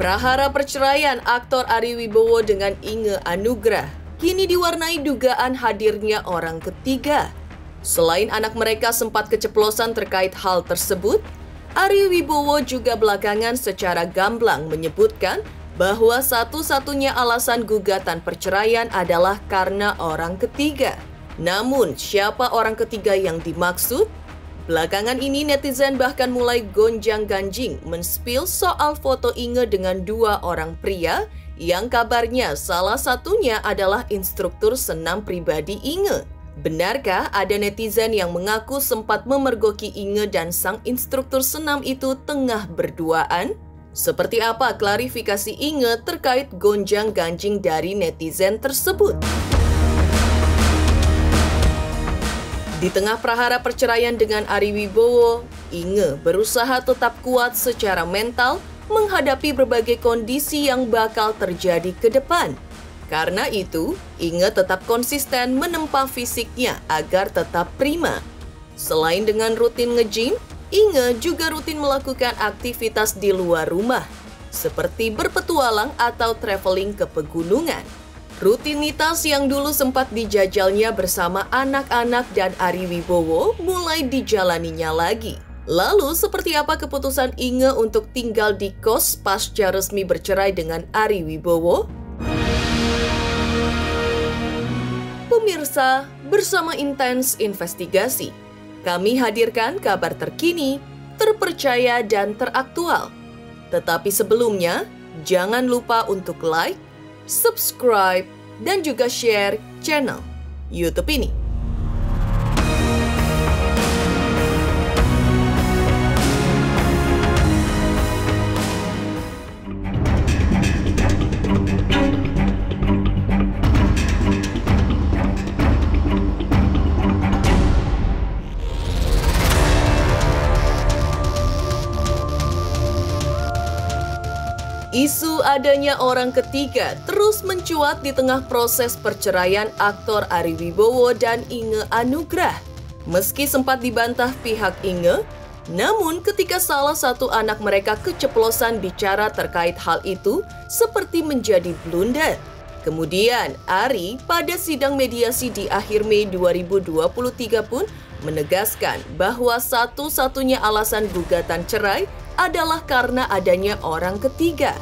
Prahara perceraian aktor Ari Wibowo dengan Inge Anugrah kini diwarnai dugaan hadirnya orang ketiga. Selain anak mereka sempat keceplosan terkait hal tersebut, Ari Wibowo juga belakangan secara gamblang menyebutkan bahwa satu-satunya alasan gugatan perceraian adalah karena orang ketiga. Namun, siapa orang ketiga yang dimaksud? Belakangan ini netizen bahkan mulai gonjang-ganjing men-spill soal foto Inge dengan dua orang pria yang kabarnya salah satunya adalah instruktur senam pribadi Inge. Benarkah ada netizen yang mengaku sempat memergoki Inge dan sang instruktur senam itu tengah berduaan? Seperti apa klarifikasi Inge terkait gonjang-ganjing dari netizen tersebut? Di tengah prahara perceraian dengan Ari Wibowo, Inge berusaha tetap kuat secara mental menghadapi berbagai kondisi yang bakal terjadi ke depan. Karena itu, Inge tetap konsisten menempa fisiknya agar tetap prima. Selain dengan rutin nge-gym, Inge juga rutin melakukan aktivitas di luar rumah, seperti berpetualang atau traveling ke pegunungan. Rutinitas yang dulu sempat dijajalnya bersama anak-anak dan Ari Wibowo mulai dijalaninya lagi. Lalu, seperti apa keputusan Inge untuk tinggal di kos pasca resmi bercerai dengan Ari Wibowo? Pemirsa, bersama Intens Investigasi, kami hadirkan kabar terkini, terpercaya, dan teraktual. Tetapi sebelumnya, jangan lupa untuk like, subscribe, dan juga share channel YouTube ini. Isu adanya orang ketiga terus mencuat di tengah proses perceraian aktor Ari Wibowo dan Inge Anugrah. Meski sempat dibantah pihak Inge, namun ketika salah satu anak mereka keceplosan bicara terkait hal itu, seperti menjadi blunder. Kemudian, Ari pada sidang mediasi di akhir Mei 2023 pun menegaskan bahwa satu-satunya alasan gugatan cerai adalah karena adanya orang ketiga.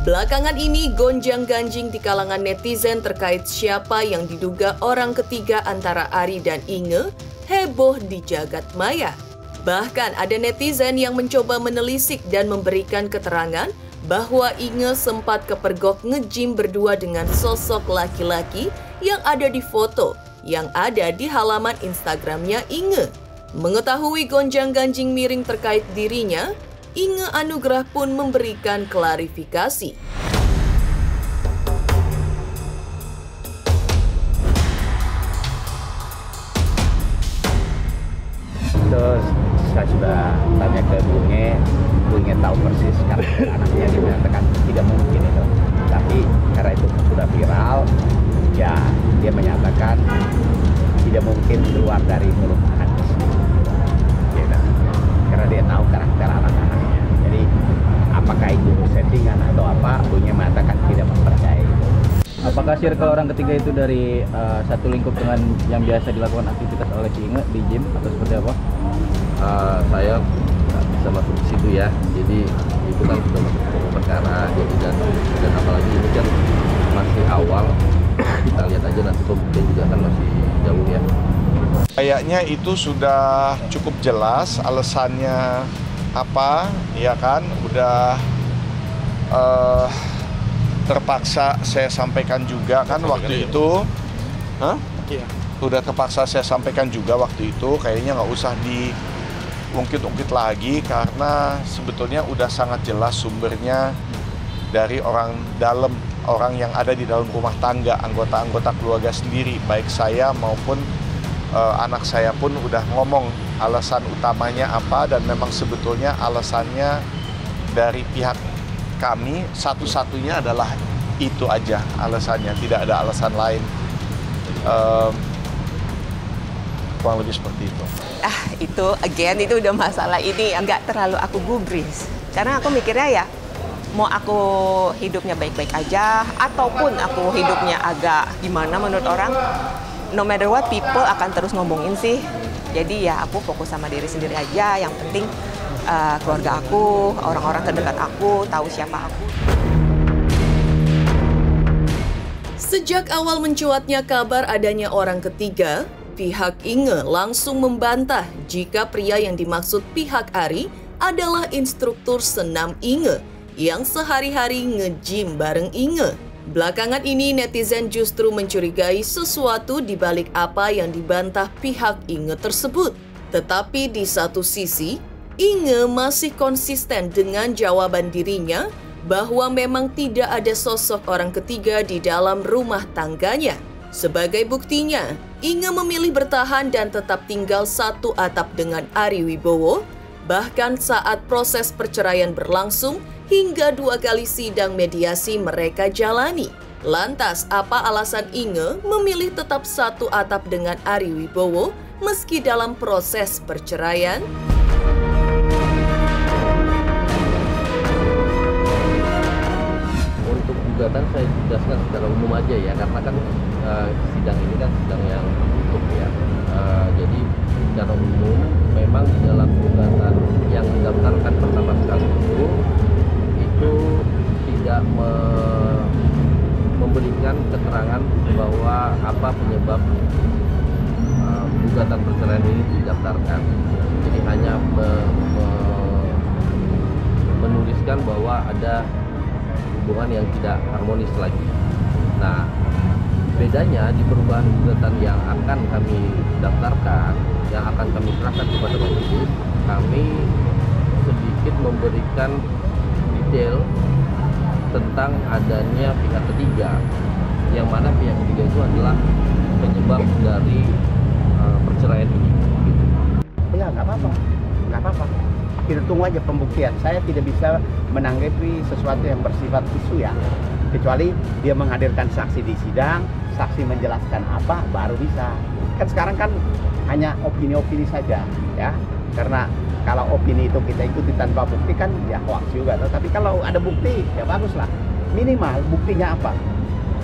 Belakangan ini gonjang-ganjing di kalangan netizen terkait siapa yang diduga orang ketiga antara Ari dan Inge heboh di jagat maya. Bahkan ada netizen yang mencoba menelisik dan memberikan keterangan bahwa Inge sempat kepergok nge-gym berdua dengan sosok laki-laki yang ada di foto yang ada di halaman Instagramnya Inge. Mengetahui gonjang-ganjing miring terkait dirinya, Inge Anugrah pun memberikan klarifikasi. Terus saya sudah tanya ke Bunge tahu persis karakter anaknya, dia mengatakan tidak mungkin itu. Tapi karena itu sudah viral, ya dia menyatakan tidak mungkin keluar dari mulut anak. Karena dia tahu karakter anak-anaknya. Jadi apakah itu settingan atau apa, Bunge mengatakan tidak mempercayai itu. Apakah circle orang ketiga itu dari satu lingkup dengan yang biasa dilakukan aktivitas oleh si Inge di gym atau seperti apa? Saya nggak bisa masuk ke situ ya. Jadi itu kan sudah masuk ke perkara. Jadi dan apalagi ini kan masih awal. Kita lihat aja nanti pembuktian juga kan masih jauh ya. Kayaknya itu sudah cukup jelas alasannya apa, ya kan? Udah terpaksa saya sampaikan juga kan waktu itu. Udah terpaksa saya sampaikan juga waktu itu. Kayaknya nggak usah diungkit-ungkit lagi karena sebetulnya udah sangat jelas sumbernya dari orang dalam, orang yang ada di dalam rumah tangga, anggota-anggota keluarga sendiri, baik saya maupun anak saya pun udah ngomong alasan utamanya apa, dan memang sebetulnya alasannya dari pihak kami satu-satunya adalah itu aja alasannya, tidak ada alasan lain. Kurang lebih seperti itu. Itu again itu udah masalah ini nggak terlalu aku gubris karena aku mikirnya ya mau aku hidupnya baik-baik aja, ataupun aku hidupnya agak gimana menurut orang, no matter what, people akan terus ngomongin sih. Jadi ya aku fokus sama diri sendiri aja, yang penting keluarga aku, orang-orang terdekat aku, tahu siapa aku. Sejak awal mencuatnya kabar adanya orang ketiga, pihak Inge langsung membantah jika pria yang dimaksud pihak Ari adalah instruktur senam Inge yang sehari-hari nge-gym bareng Inge. Belakangan ini netizen justru mencurigai sesuatu di balik apa yang dibantah pihak Inge tersebut. Tetapi di satu sisi, Inge masih konsisten dengan jawaban dirinya bahwa memang tidak ada sosok orang ketiga di dalam rumah tangganya. Sebagai buktinya, Inge memilih bertahan dan tetap tinggal satu atap dengan Ari Wibowo, bahkan saat proses perceraian berlangsung hingga 2 kali sidang mediasi mereka jalani. Lantas, apa alasan Inge memilih tetap satu atap dengan Ari Wibowo meski dalam proses perceraian? Untuk gugatan saya jelaskan secara umum aja ya, karena kan sidang ini kan sidang yang tutup ya. Jadi secara umum memang di dalam gugatan yang didaftarkan pertama sekali itu tidak memberikan keterangan bahwa apa penyebab gugatan perceraian ini didaftarkan. Jadi hanya menuliskan bahwa ada hubungan yang tidak harmonis lagi. Nah, bedanya di perubahan gugatan yang akan kami daftarkan, yang akan kami serahkan kepada majelis, kami sedikit memberikan detail tentang adanya pihak ketiga, yang mana pihak ketiga itu adalah penyebab dari perceraian ini. Gitu. Ya nggak apa-apa. Kita tunggu aja pembuktian. Saya tidak bisa menanggapi sesuatu yang bersifat isu ya, kecuali dia menghadirkan saksi di sidang, saksi menjelaskan apa, baru bisa. Kan sekarang kan hanya opini-opini saja ya, karena kalau opini itu kita ikuti tanpa bukti kan ya hoax juga. Tapi kalau ada bukti ya baguslah. Minimal buktinya apa?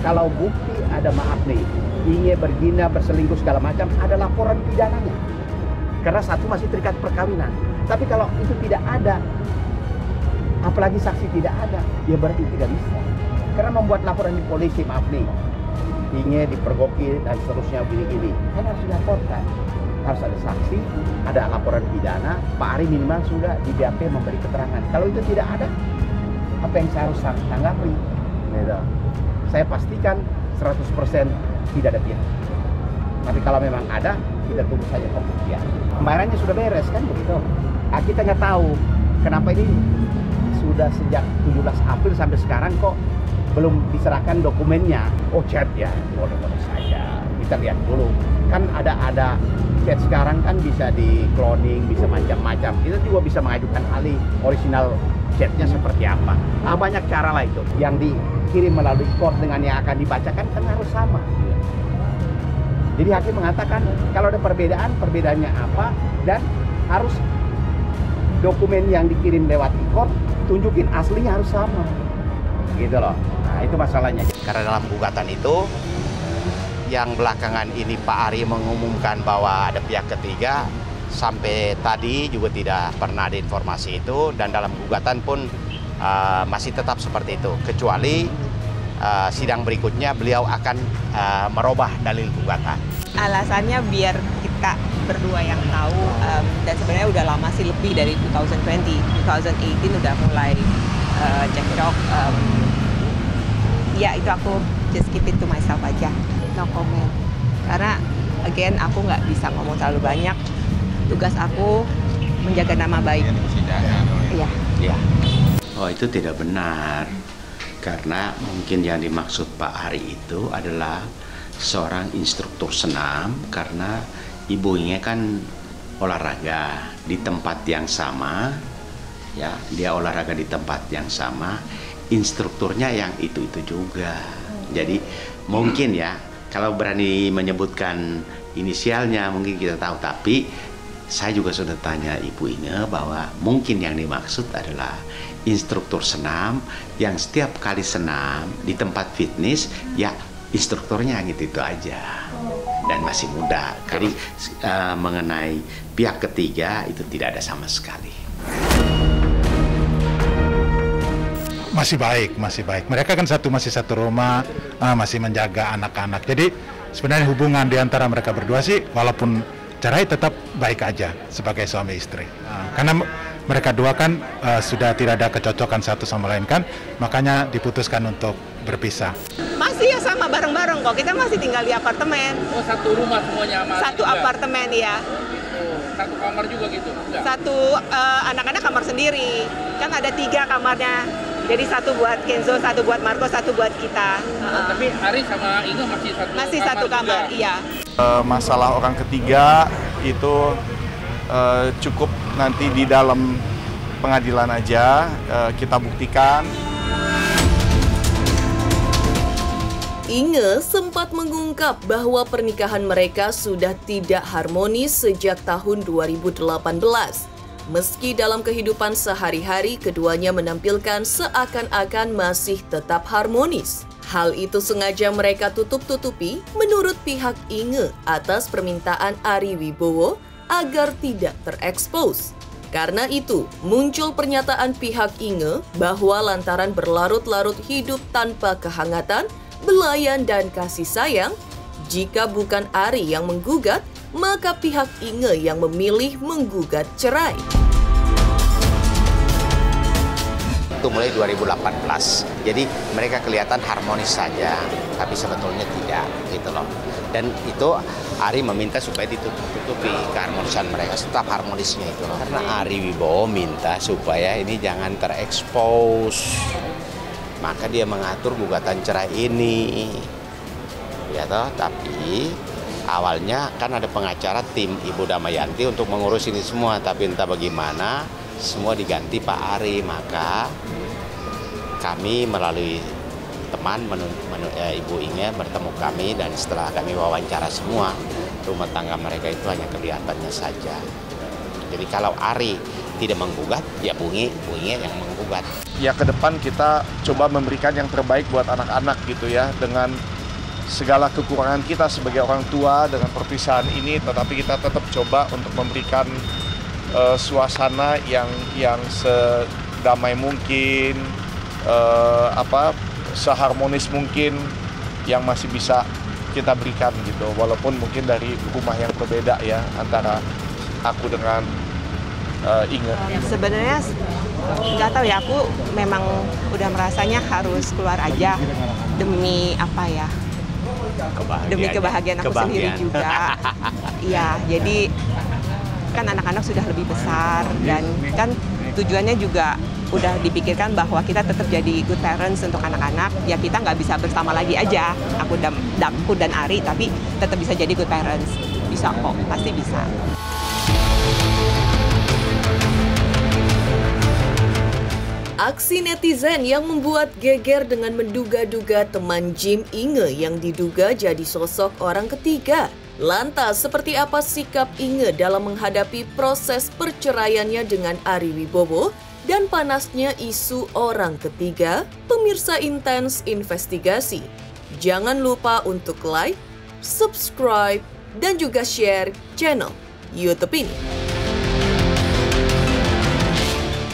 Kalau bukti ada, maaf nih, Inge berzina, berselingkuh segala macam, ada laporan pidananya. Karena satu masih terikat perkawinan. Tapi kalau itu tidak ada, apalagi saksi tidak ada, ya berarti tidak bisa. Karena membuat laporan di polisi, maaf nih, Inge dipergoki dan seterusnya gini-gini, kan harus dilaporkan. Harus ada saksi, ada laporan pidana, Pak Ari minimal sudah di BAP memberi keterangan. Kalau itu tidak ada, apa yang saya harus tanggapi? Gitu. Saya pastikan 100% tidak ada pihak. Tapi kalau memang ada, kita tunggu saja pembuktian. Pembayarannya sudah beres kan begitu. Nah, kita nggak tahu kenapa ini sudah sejak 17 April sampai sekarang kok belum diserahkan dokumennya. Oh, chat ya, boleh-boleh saja. Kita lihat dulu. Kan ada chat sekarang kan bisa di cloning, bisa macam-macam. Kita juga bisa mengajukan ahli original chatnya seperti apa. Nah, banyak cara lah itu. Yang dikirim melalui court dengan yang akan dibacakan kan harus sama. Jadi hakim mengatakan kalau ada perbedaan, perbedaannya apa, dan harus dokumen yang dikirim lewat e-court tunjukin aslinya harus sama. Gitu loh. Nah, itu masalahnya. Karena dalam gugatan itu yang belakangan ini Pak Ari mengumumkan bahwa ada pihak ketiga, sampai tadi juga tidak pernah ada informasi itu, dan dalam gugatan pun masih tetap seperti itu, kecuali sidang berikutnya beliau akan merubah dalil gugatan. Alasannya biar kita berdua yang tahu, dan sebenarnya udah lama sih, lebih dari 2018 udah mulai cekcok. Ya itu aku just keep it to myself aja, no comment. Karena again aku nggak bisa ngomong terlalu banyak. Tugas aku menjaga nama baik. Iya. Ya. Oh, itu tidak benar. Karena mungkin yang dimaksud Pak Ari itu adalah seorang instruktur senam, karena Ibu Inge kan olahraga di tempat yang sama, ya, dia olahraga di tempat yang sama, instrukturnya yang itu juga. Jadi mungkin ya, kalau berani menyebutkan inisialnya mungkin kita tahu, tapi saya juga sudah tanya Ibu Inge bahwa mungkin yang dimaksud adalah instruktur senam yang setiap kali senam di tempat fitness, ya instrukturnya itu aja. Dan masih muda. Jadi mengenai pihak ketiga itu tidak ada sama sekali. Masih baik. Mereka kan masih satu rumah, masih menjaga anak-anak. Jadi sebenarnya hubungan di antara mereka berdua sih, walaupun cerai tetap baik aja sebagai suami istri. Karena mereka dua kan sudah tidak ada kecocokan satu sama lain kan, makanya diputuskan untuk berpisah. Masih ya sama bareng-bareng kok, kita masih tinggal di apartemen. Oh, satu rumah semuanya sama Satu juga? apartemen ya. Oh, satu kamar juga gitu? Enggak? Satu anak-anak kamar sendiri, kan ada 3 kamarnya. Jadi satu buat Kenzo, satu buat Marco, satu buat kita. Tapi Ari sama Inge masih satu kamar, juga? iya. Masalah orang ketiga itu cukup nanti di dalam pengadilan aja kita buktikan. Inge sempat mengungkap bahwa pernikahan mereka sudah tidak harmonis sejak tahun 2018. Meski dalam kehidupan sehari-hari keduanya menampilkan seakan-akan masih tetap harmonis. Hal itu sengaja mereka tutup-tutupi menurut pihak Inge atas permintaan Ari Wibowo agar tidak terekspos. Karena itu, muncul pernyataan pihak Inge bahwa lantaran berlarut-larut hidup tanpa kehangatan, belayan dan kasih sayang, jika bukan Ari yang menggugat, maka pihak Inge yang memilih menggugat cerai. Itu mulai 2018, jadi mereka kelihatan harmonis saja, tapi sebetulnya tidak, gitu loh. Dan itu Ari meminta supaya ditutup-tutupi keharmonisan mereka, tetap harmonisnya itu loh. Karena Ari Wibowo minta supaya ini jangan terekspos, maka dia mengatur gugatan cerai ini, ya toh. Tapi awalnya kan ada pengacara tim Ibu Damayanti untuk mengurus ini semua, tapi entah bagaimana semua diganti Pak Ari. Maka kami melalui teman Ibu Inge bertemu kami, dan setelah kami wawancara semua, rumah tangga mereka itu hanya kelihatannya saja. Jadi kalau Ari tidak menggugat, ya Bu Inge yang menggugat. Ya ke depan kita coba memberikan yang terbaik buat anak-anak gitu ya, dengan segala kekurangan kita sebagai orang tua dengan perpisahan ini, tetapi kita tetap coba untuk memberikan suasana yang sedamai mungkin, seharmonis mungkin yang masih bisa kita berikan gitu, walaupun mungkin dari rumah yang berbeda ya antara aku dengan Inge. Sebenarnya nggak tahu ya, aku memang udah merasanya harus keluar aja demi apa ya? Demi kebahagiaan aku sendiri juga. Iya, jadi kan anak-anak sudah lebih besar, dan kan tujuannya juga udah dipikirkan bahwa kita tetap jadi good parents untuk anak-anak. Ya kita nggak bisa bersama lagi aja, aku dan Ari, tapi tetap bisa jadi good parents. Bisa kok, pasti bisa. Aksi netizen yang membuat geger dengan menduga-duga teman gym Inge yang diduga jadi sosok orang ketiga. Lantas, seperti apa sikap Inge dalam menghadapi proses perceraiannya dengan Ari Wibowo dan panasnya isu orang ketiga? Pemirsa Intens Investigasi, jangan lupa untuk like, subscribe, dan juga share channel YouTube ini.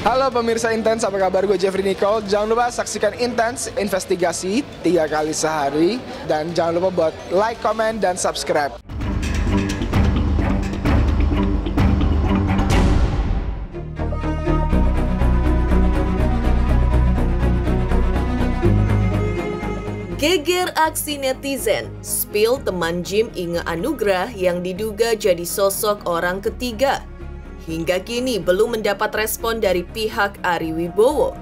Halo pemirsa Intens, apa kabar? Gue Jeffrey Nicole. Jangan lupa saksikan Intens Investigasi 3 kali sehari. Dan jangan lupa buat like, comment, dan subscribe. Geger aksi netizen, spill teman gym Inge Anugrah yang diduga jadi sosok orang ketiga. Hingga kini belum mendapat respon dari pihak Ari Wibowo.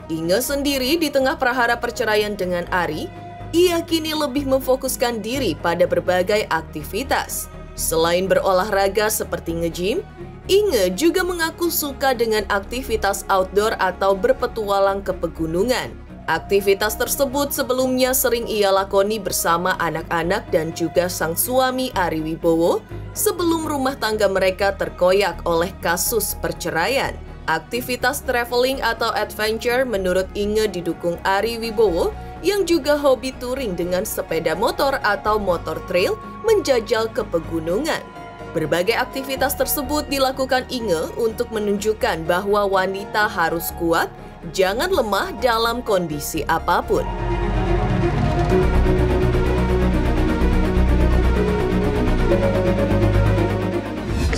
Inge sendiri di tengah prahara perceraian dengan Ari, ia kini lebih memfokuskan diri pada berbagai aktivitas. Selain berolahraga seperti nge-gym, Inge juga mengaku suka dengan aktivitas outdoor atau berpetualang ke pegunungan. Aktivitas tersebut sebelumnya sering ia lakoni bersama anak-anak dan juga sang suami Ari Wibowo sebelum rumah tangga mereka terkoyak oleh kasus perceraian. Aktivitas traveling atau adventure menurut Inge didukung Ari Wibowo yang juga hobi touring dengan sepeda motor atau motor trail menjajal ke pegunungan. Berbagai aktivitas tersebut dilakukan Inge untuk menunjukkan bahwa wanita harus kuat, jangan lemah dalam kondisi apapun.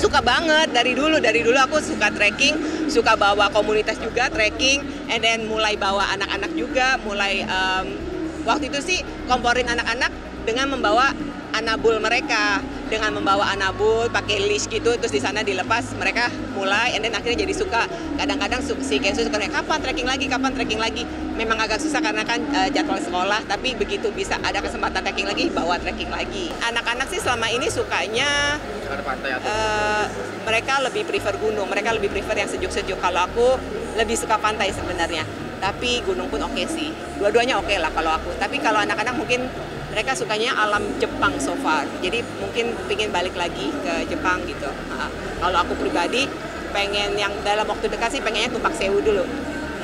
Suka banget dari dulu aku suka trekking, suka bawa komunitas juga trekking, and then mulai bawa anak-anak juga, mulai waktu itu sih komporin anak-anak dengan membawa anabul mereka, dengan membawa anabul pakai leash gitu, terus di sana dilepas mereka mulai, and then akhirnya jadi suka. Kadang-kadang si Kenzo suka nanya kapan trekking lagi. Memang agak susah karena kan jadwal sekolah, tapi begitu bisa ada kesempatan trekking lagi, bawa trekking lagi. Anak-anak sih selama ini sukanya mereka lebih prefer gunung, mereka lebih prefer yang sejuk-sejuk. Kalau aku lebih suka pantai sebenarnya, tapi gunung pun oke sih. Dua-duanya oke lah kalau aku. Tapi kalau anak-anak mungkin mereka sukanya alam Jepang so far. Jadi mungkin pengen balik lagi ke Jepang gitu. Kalau aku pribadi pengen yang dalam waktu dekat sih pengennya Tumpak Sewu dulu.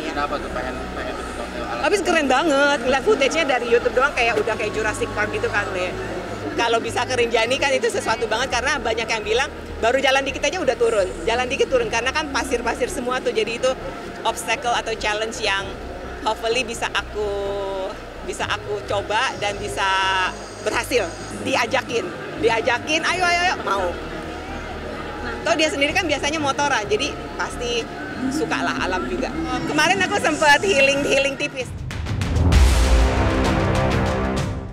Kenapa tuh pengen Tumpak Sewu? Habis keren banget. Ngeliat footage-nya dari YouTube doang kayak udah kayak Jurassic Park gitu kan. Kalau bisa ke Rinjani kan itu sesuatu banget karena banyak yang bilang baru jalan dikit aja udah turun. Jalan dikit turun karena kan pasir-pasir semua tuh. Jadi itu obstacle atau challenge yang hopefully bisa aku coba dan bisa berhasil. Diajakin, ayo mau. Toh dia sendiri kan biasanya motoran, jadi pasti suka lah alam juga. Kemarin aku sempat healing tipis.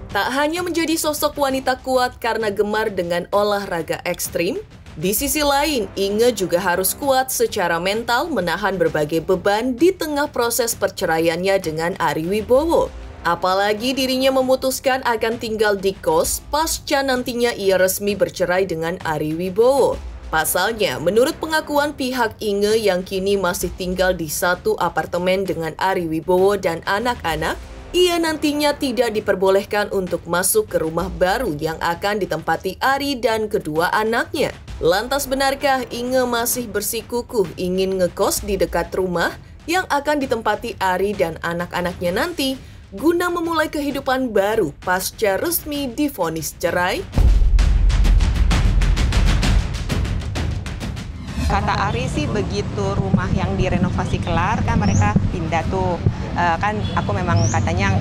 Tak hanya menjadi sosok wanita kuat karena gemar dengan olahraga ekstrim, di sisi lain Inge juga harus kuat secara mental menahan berbagai beban di tengah proses perceraiannya dengan Ari Wibowo. Apalagi dirinya memutuskan akan tinggal di kos pasca nantinya ia resmi bercerai dengan Ari Wibowo. Pasalnya, menurut pengakuan pihak Inge yang kini masih tinggal di satu apartemen dengan Ari Wibowo dan anak-anak, ia nantinya tidak diperbolehkan untuk masuk ke rumah baru yang akan ditempati Ari dan kedua anaknya. Lantas benarkah Inge masih bersikukuh ingin ngekos di dekat rumah yang akan ditempati Ari dan anak-anaknya nanti guna memulai kehidupan baru pasca resmi divonis cerai? Kata Ari sih begitu rumah yang direnovasi kelar kan mereka pindah tuh. Kan aku memang katanya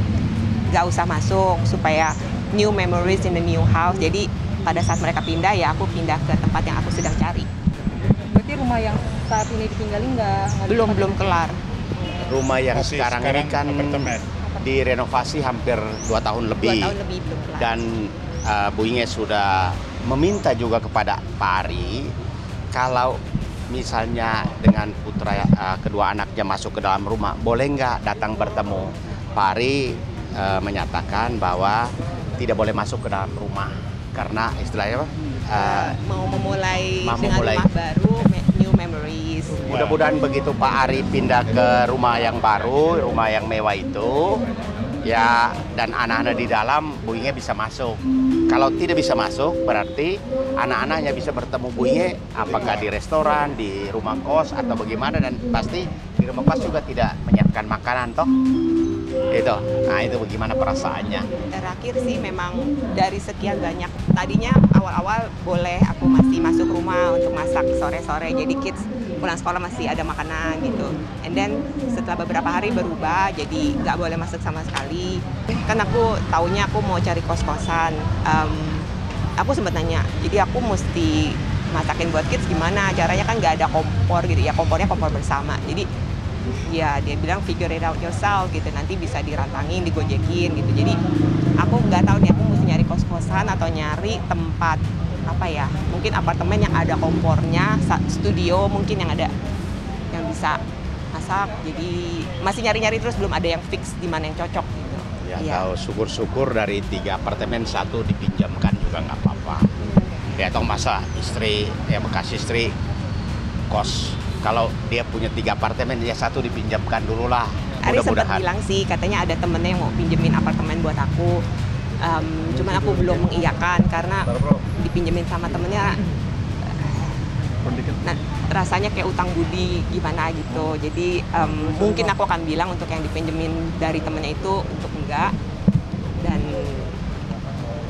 gak usah masuk supaya new memories in the new house. Jadi pada saat mereka pindah ya aku pindah ke tempat yang aku sedang cari. Berarti rumah yang saat ini ditinggalin belum kelar. Rumah yang sekarang ini kan direnovasi hampir 2 tahun lebih. 2 tahun lebih belum kelar. Dan Bu Inge sudah meminta juga kepada Pak Ari kalau misalnya dengan putra kedua anaknya masuk ke dalam rumah, boleh nggak datang bertemu? Pak Ari menyatakan bahwa tidak boleh masuk ke dalam rumah karena istilahnya mau memulai rumah baru, new memories. Mudah-mudahan begitu Pak Ari pindah ke rumah yang baru, rumah yang mewah itu, ya, dan anak-anak di dalam, Bu Inge bisa masuk. Kalau tidak bisa masuk, berarti anak-anaknya bisa bertemu Bu Inge, apakah di restoran, di rumah kos, atau bagaimana, dan pasti di rumah kos juga tidak menyiapkan makanan, toh. Itu. Nah, itu bagaimana perasaannya? Terakhir sih memang dari sekian banyak, tadinya awal-awal boleh aku masih masuk rumah untuk masak sore-sore, jadi kids pulang sekolah masih ada makanan gitu. And then setelah beberapa hari berubah jadi nggak boleh masuk sama sekali. Kan aku taunya aku mau cari kos-kosan. Aku sempat nanya, jadi aku mesti masakin buat kids gimana? Caranya kan nggak ada kompor gitu ya, kompornya kompor bersama. Jadi ya dia bilang figure it out yourself gitu, nanti bisa dirantangin, digojekin gitu. Jadi aku nggak tahu nih aku mesti nyari kos-kosan atau nyari tempat apa ya, mungkin apartemen yang ada kompornya, studio mungkin yang ada yang bisa masak. Jadi masih nyari-nyari terus, belum ada yang fix di mana yang cocok gitu. Ya, kalau syukur-syukur dari 3 apartemen 1 dipinjamkan juga nggak apa-apa. Ya atau masa istri, ya bekas istri kos. Kalau dia punya 3 apartemen, ya 1 dipinjamkan dulu lah. Ari sempat Mudah-mudahan. bilang sih, katanya ada temennya yang mau pinjemin apartemen buat aku. Cuman aku belum mengiyakan karena dipinjemin sama temennya. Nah, rasanya kayak utang budi gimana gitu. Jadi mungkin aku akan bilang untuk yang dipinjemin dari temennya itu untuk enggak. Dan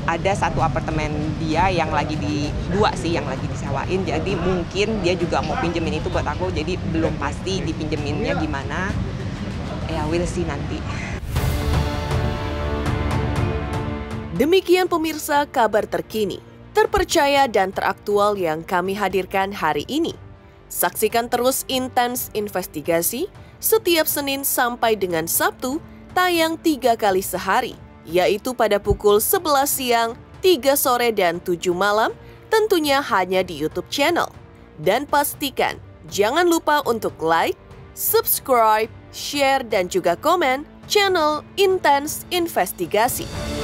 ada satu apartemen dia yang lagi dua sih yang lagi disewain. Jadi mungkin dia juga mau pinjemin itu buat aku. Jadi belum pasti dipinjeminnya gimana. Ya, we'll see nanti. Demikian pemirsa kabar terkini, terpercaya dan teraktual yang kami hadirkan hari ini. Saksikan terus Intens Investigasi setiap Senin sampai dengan Sabtu, tayang 3 kali sehari, yaitu pada pukul 11 siang, 3 sore, dan 7 malam, tentunya hanya di YouTube channel. Dan pastikan, jangan lupa untuk like, subscribe, share, dan juga komen channel Intens Investigasi.